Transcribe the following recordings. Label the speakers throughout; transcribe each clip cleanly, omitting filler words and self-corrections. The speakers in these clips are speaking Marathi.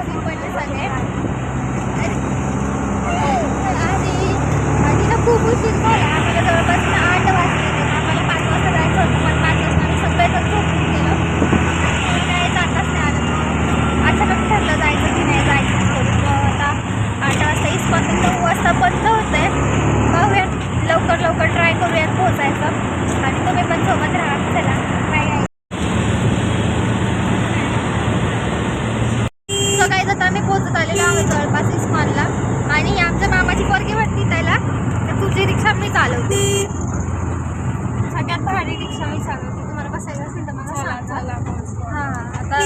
Speaker 1: बघू पडले सगळे. आणि ना खूप उशीर झाला. आम्हाला जवळपास 8 वाजले. आम्हाला 5 वाजता जायचं होतं, पण 5 वाजता आम्ही सगळेजण झोपून गेलो. काय जाताच नाही आलं. मग अचानक ठरलं जायचं की नाही जायचं करून. मग आता 8 वाजता इस्कॉन 9 वाजता बंद होतंय. बघूयात लवकर लवकर ट्राय करूयात पोहोचायचं. आणि तुम्ही पण सोबत राहा. चला बाय. सो काही जाता आम्ही पोहोचत आलेलो आहोत जवळपास इस्कॉनला. आणि आमच्या मामाची पोरगी वाटते त्याला तर तुझी रिक्षा मी चालवते. सगळ्यात भारी रिक्षा मी चालवते. तुम्हाला बसायचं असेल तर मला सांगा. हां आता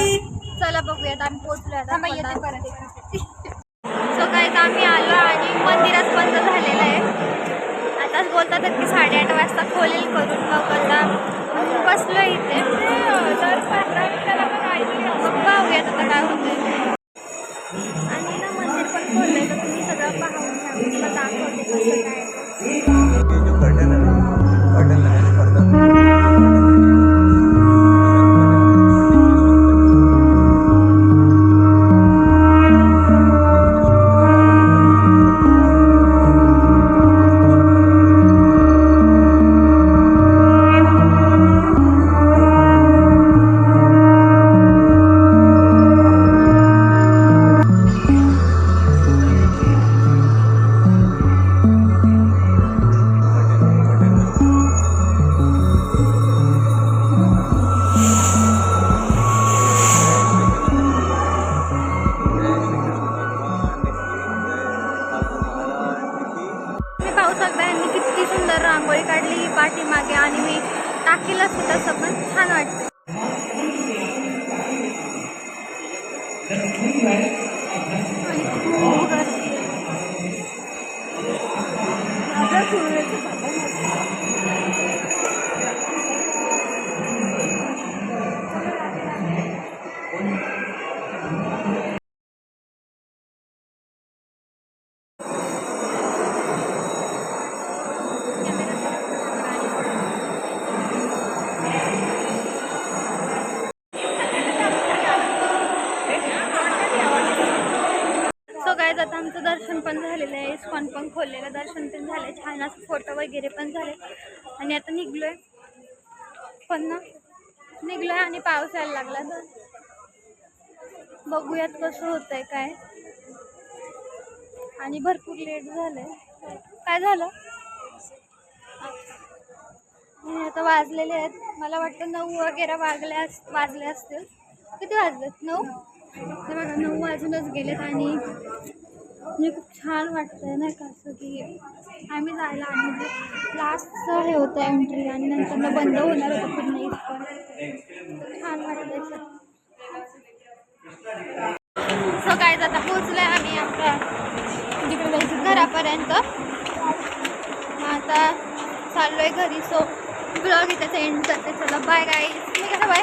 Speaker 1: चला बघूयात आम्ही पोहोचलो आता. सो काही आम्ही आलो आणि मंदिरच बंद झालेलं आहे. आताच बोलतात की 8:30 वाजता खोलेल करून. मग आता बसलो इथे. मग पाहूयात आता काय होतंय. आणि ना मंदिर पण खोललंय तर तुम्ही सगळं पाहून घ्या. तुला दाखवते कसं काय. किती सुंदर रांगोळी काढली पाठीमागे. आणि मी टाकीला सुद्धा सगळं छान वाटतं. गाइस आता आमचं दर्शन पण झालेलं आहे. इस्कॉन पण खोललेलं. दर्शन पण झाले. छान असं फोटो वगैरे पण झाले. आणि आता निघलोय पण ना निघलोय आणि पाऊस यायला लागला. तर बघूयात कसं होतंय काय. आणि भरपूर लेट झालंय. काय झालं आता वाजलेले आहेत मला वाटतं 9 वगैरे वाजले असतील. किती वाजलेत 9. तर बघा 9 वाजूनच गेलेत. आणि म्हणजे खूप छान वाटतंय नाही का असं की आम्ही जायला. आणि म्हणजे लास्टचं हे होतं एंट्री. आणि नंतर बंद होणार होतं पूर्ण इस्कॉन. छान वाटतंय सर. सो काय आता पोचलोय आम्ही आपल्या जिकडे जायचं घरापर्यंत. आता चाललोय घरी. सो ब्लॉग इथे एंड करते. चला बाय गाईज. मी कसं बाय.